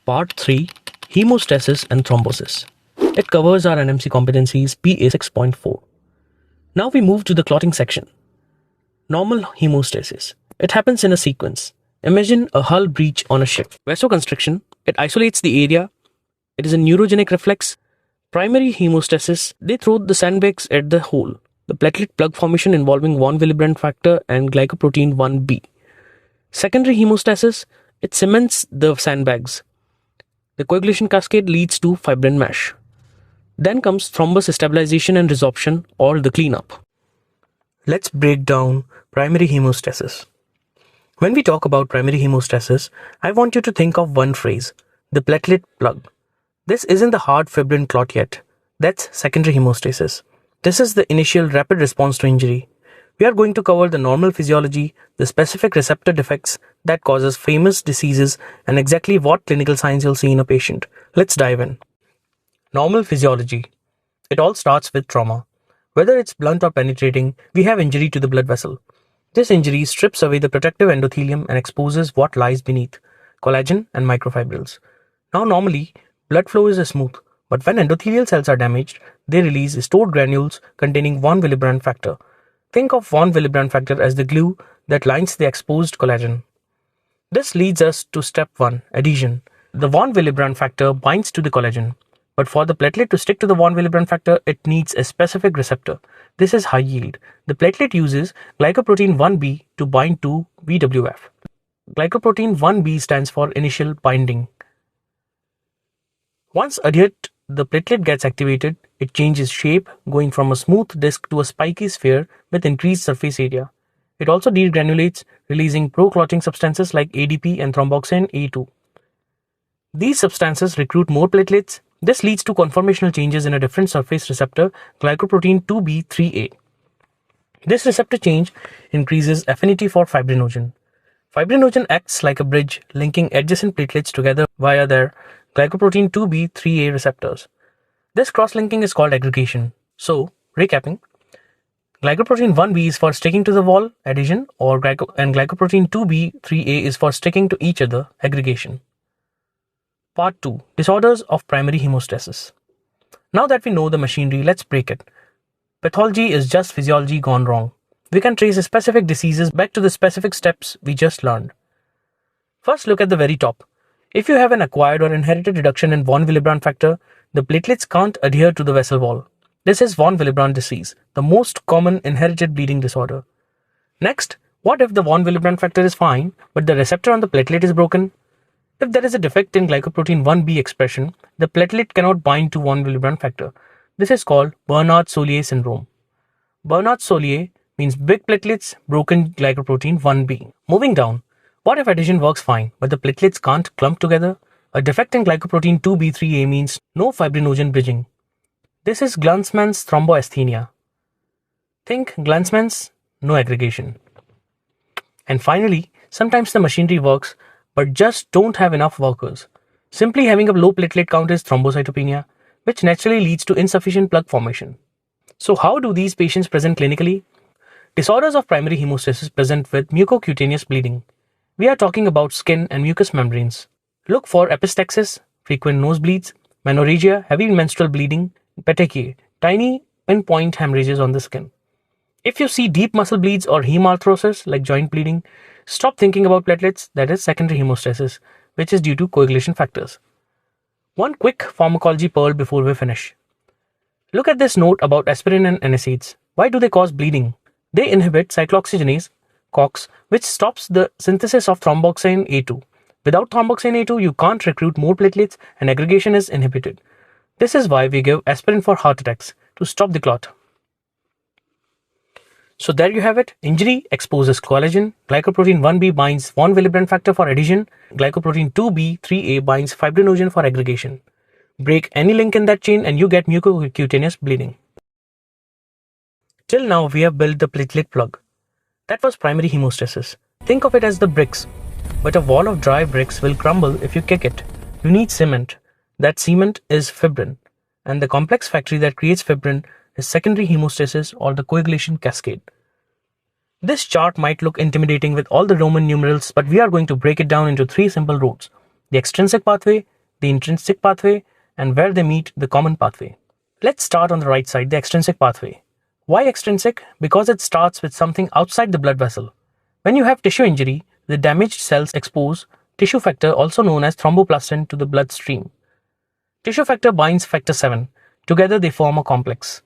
Part 3, Hemostasis and Thrombosis. It covers our NMC Competencies PA 6.4. Now we move to the clotting section. Normal hemostasis. It happens in a sequence. Imagine a hull breach on a ship. Vasoconstriction. It isolates the area. It is a neurogenic reflex. Primary hemostasis. They throw the sandbags at the hole. The platelet plug formation involving von Willebrand factor and glycoprotein 1b. Secondary hemostasis. It cements the sandbags. The coagulation cascade leads to fibrin mash. Then comes thrombus stabilization and resorption, or the cleanup. Let's break down primary hemostasis. When we talk about primary hemostasis, I want you to think of one phrase, the platelet plug. This isn't the hard fibrin clot yet. That's secondary hemostasis. This is the initial rapid response to injury. We are going to cover the normal physiology, the specific receptor defects that causes famous diseases, and exactly what clinical signs you'll see in a patient. Let's dive in. Normal physiology. It all starts with trauma. Whether it's blunt or penetrating, we have injury to the blood vessel. This injury strips away the protective endothelium and exposes what lies beneath, collagen and microfibrils. Now normally, blood flow is smooth, but when endothelial cells are damaged, they release stored granules containing von Willebrand factor. Think of von Willebrand factor as the glue that lines the exposed collagen. This leads us to step 1, adhesion. The von Willebrand factor binds to the collagen. But for the platelet to stick to the von Willebrand factor, it needs a specific receptor. This is high yield. The platelet uses glycoprotein 1b to bind to VWF. Glycoprotein 1b stands for initial binding. Once adhered, the platelet gets activated. It changes shape, going from a smooth disc to a spiky sphere with increased surface area. It also degranulates, releasing pro-clotting substances like ADP and thromboxane A2. These substances recruit more platelets. This leads to conformational changes in a different surface receptor, glycoprotein 2b3a. This receptor change increases affinity for fibrinogen. Fibrinogen acts like a bridge linking adjacent platelets together via their glycoprotein 2b3a receptors. This cross-linking is called aggregation. So, recapping, glycoprotein 1b is for sticking to the wall, adhesion, and glycoprotein 2b3a is for sticking to each other, aggregation. Part 2. Disorders of primary hemostasis. Now that we know the machinery, let's break it. Pathology is just physiology gone wrong. We can trace specific diseases back to the specific steps we just learned. First, look at the very top. If you have an acquired or inherited reduction in von Willebrand factor, the platelets can't adhere to the vessel wall. This is von Willebrand disease, the most common inherited bleeding disorder. Next, what if the von Willebrand factor is fine, but the receptor on the platelet is broken? If there is a defect in glycoprotein 1b expression, the platelet cannot bind to von Willebrand factor. This is called Bernard-Soulier syndrome. Bernard-Soulier means big platelets, broken glycoprotein 1b. Moving down, what if adhesion works fine, but the platelets can't clump together? A defect in glycoprotein 2b3a means no fibrinogen bridging. This is Glanzmann's thromboasthenia. Think Glanzmann's, no aggregation. And finally, sometimes the machinery works, but just don't have enough workers. Simply having a low platelet count is thrombocytopenia, which naturally leads to insufficient plug formation. So how do these patients present clinically? Disorders of primary hemostasis present with mucocutaneous bleeding. We are talking about skin and mucous membranes. Look for epistaxis, frequent nosebleeds, menorrhagia, heavy menstrual bleeding, petechiae, tiny pinpoint hemorrhages on the skin. If you see deep muscle bleeds or hemarthrosis like joint bleeding, stop thinking about platelets, that is secondary hemostasis, which is due to coagulation factors. One quick pharmacology pearl before we finish. Look at this note about aspirin and NSAIDs. Why do they cause bleeding? They inhibit cyclooxygenase, COX, which stops the synthesis of thromboxane A2. Without thromboxane A2, you can't recruit more platelets and aggregation is inhibited. This is why we give aspirin for heart attacks, to stop the clot. So there you have it. Injury exposes collagen, glycoprotein 1b binds von Willebrand factor for adhesion, glycoprotein 2b3a binds fibrinogen for aggregation. Break any link in that chain and you get mucocutaneous bleeding. Till now we have built the platelet plug. That was primary hemostasis. Think of it as the bricks. But a wall of dry bricks will crumble if you kick it. You need cement. That cement is fibrin. And the complex factory that creates fibrin is secondary hemostasis or the coagulation cascade. This chart might look intimidating with all the Roman numerals, but we are going to break it down into 3 simple routes: the extrinsic pathway, the intrinsic pathway, and where they meet the common pathway. Let's start on the right side, the extrinsic pathway. Why extrinsic? Because it starts with something outside the blood vessel. When you have tissue injury, the damaged cells expose tissue factor, also known as thromboplastin, to the bloodstream. Tissue factor binds factor 7. Together they form a complex.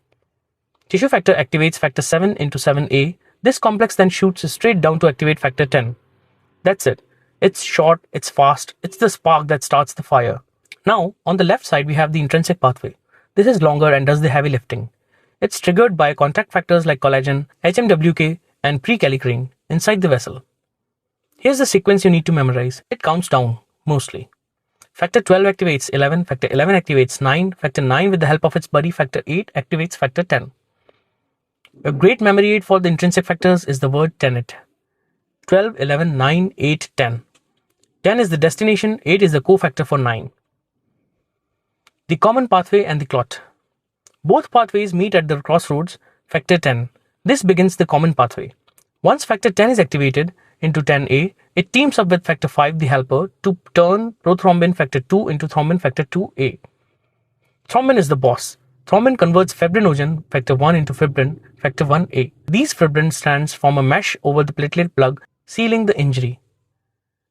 Tissue factor activates factor 7 into 7A. This complex then shoots straight down to activate factor 10. That's it. It's short, it's fast, it's the spark that starts the fire. Now, on the left side, we have the intrinsic pathway. This is longer and does the heavy lifting. It's triggered by contact factors like collagen, HMWK, and prekallikrein inside the vessel. Here's the sequence you need to memorize. It counts down, mostly. Factor 12 activates 11, factor 11 activates 9, factor 9 with the help of its buddy factor 8 activates factor 10. A great memory aid for the intrinsic factors is the word tenet. 12, 11, 9, 8, 10. 10 is the destination, 8 is the cofactor for 9. The common pathway and the clot. Both pathways meet at the crossroads, factor 10. This begins the common pathway. Once factor 10 is activated into 10A, it teams up with factor 5, the helper, to turn prothrombin factor 2 into thrombin factor 2A. Thrombin is the boss. Thrombin converts fibrinogen factor 1 into fibrin factor 1A. These fibrin strands form a mesh over the platelet plug, sealing the injury.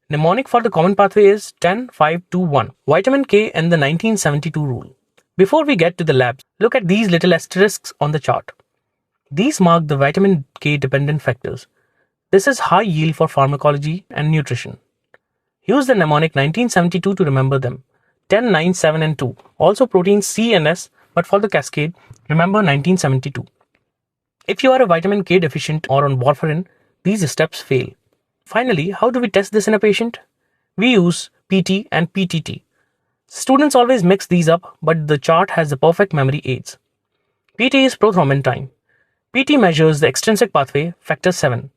Mnemonic for the common pathway is 10, 5, 2, 1. Vitamin K and the 1972 rule. Before we get to the labs, look at these little asterisks on the chart. These mark the vitamin K dependent factors. This is high yield for pharmacology and nutrition. Use the mnemonic 1972 to remember them. 10, 9, 7 and 2. Also proteins C and S, but for the cascade, remember 1972. If you are a vitamin K deficient or on warfarin, these steps fail. Finally, how do we test this in a patient? We use PT and PTT. Students always mix these up, but the chart has the perfect memory aids. PT is prothrombin time. PT measures the extrinsic pathway, factor 7.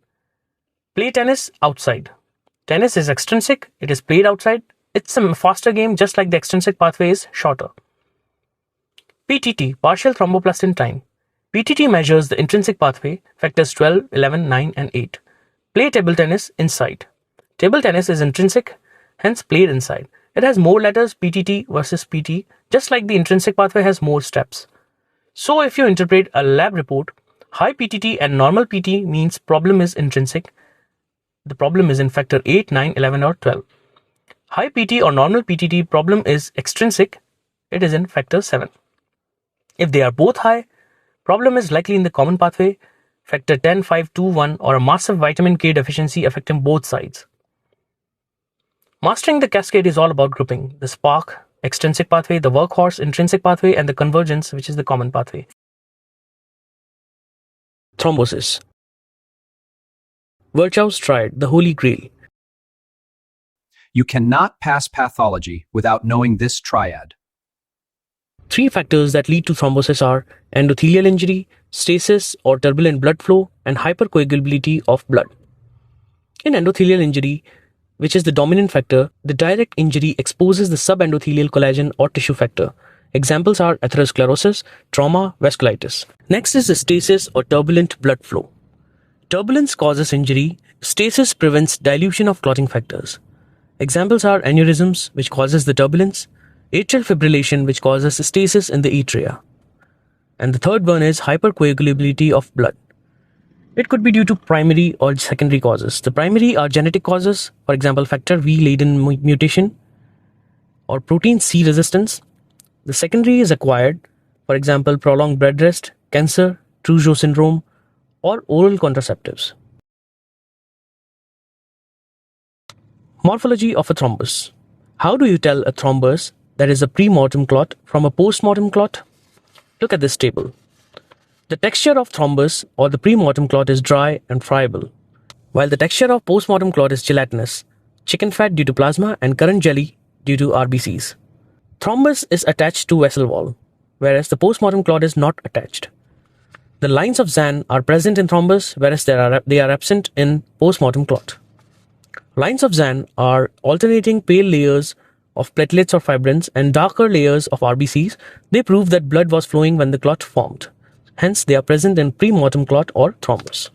Play tennis outside. Tennis is extrinsic, it is played outside. It's a faster game, just like the extrinsic pathway is shorter. PTT, partial thromboplastin time. PTT measures the intrinsic pathway, factors 12, 11, 9 and 8. Play table tennis inside. Table tennis is intrinsic, hence played inside. It has more letters, PTT versus PT, just like the intrinsic pathway has more steps. So if you interpret a lab report, high PTT and normal PT means problem is intrinsic. The problem is in factor 8, 9, 11 or 12. High PT or normal PTT problem is extrinsic. It is in factor 7. If they are both high, problem is likely in the common pathway, factor 10, 5, 2, 1 or a massive vitamin K deficiency affecting both sides. Mastering the cascade is all about grouping the spark, extrinsic pathway, the workhorse, intrinsic pathway and the convergence, which is the common pathway. Thrombosis. Virchow's Triad, the Holy Grail. You cannot pass pathology without knowing this triad. 3 factors that lead to thrombosis are endothelial injury, stasis or turbulent blood flow, and hypercoagulability of blood. In endothelial injury, which is the dominant factor, the direct injury exposes the subendothelial collagen or tissue factor. Examples are atherosclerosis, trauma, vasculitis. Next is the stasis or turbulent blood flow. Turbulence causes injury, stasis prevents dilution of clotting factors. Examples are aneurysms, which causes the turbulence, atrial fibrillation, which causes stasis in the atria. And the third one is hypercoagulability of blood. It could be due to primary or secondary causes. The primary are genetic causes, for example, factor V-laden mutation or protein C resistance. The secondary is acquired, for example, prolonged bed rest, cancer, Trougeau syndrome, or oral contraceptives. Morphology of a thrombus. How do you tell a thrombus that is a pre-mortem clot from a post-mortem clot? Look at this table. The texture of thrombus or the pre-mortem clot is dry and friable, while the texture of post-mortem clot is gelatinous, chicken fat due to plasma and currant jelly due to RBCs. Thrombus is attached to vessel wall, whereas the post-mortem clot is not attached. The lines of Zahn are present in thrombus, whereas they are absent in post-mortem clot. Lines of Zahn are alternating pale layers of platelets or fibrins and darker layers of RBCs. They prove that blood was flowing when the clot formed. Hence, they are present in pre-mortem clot or thrombus.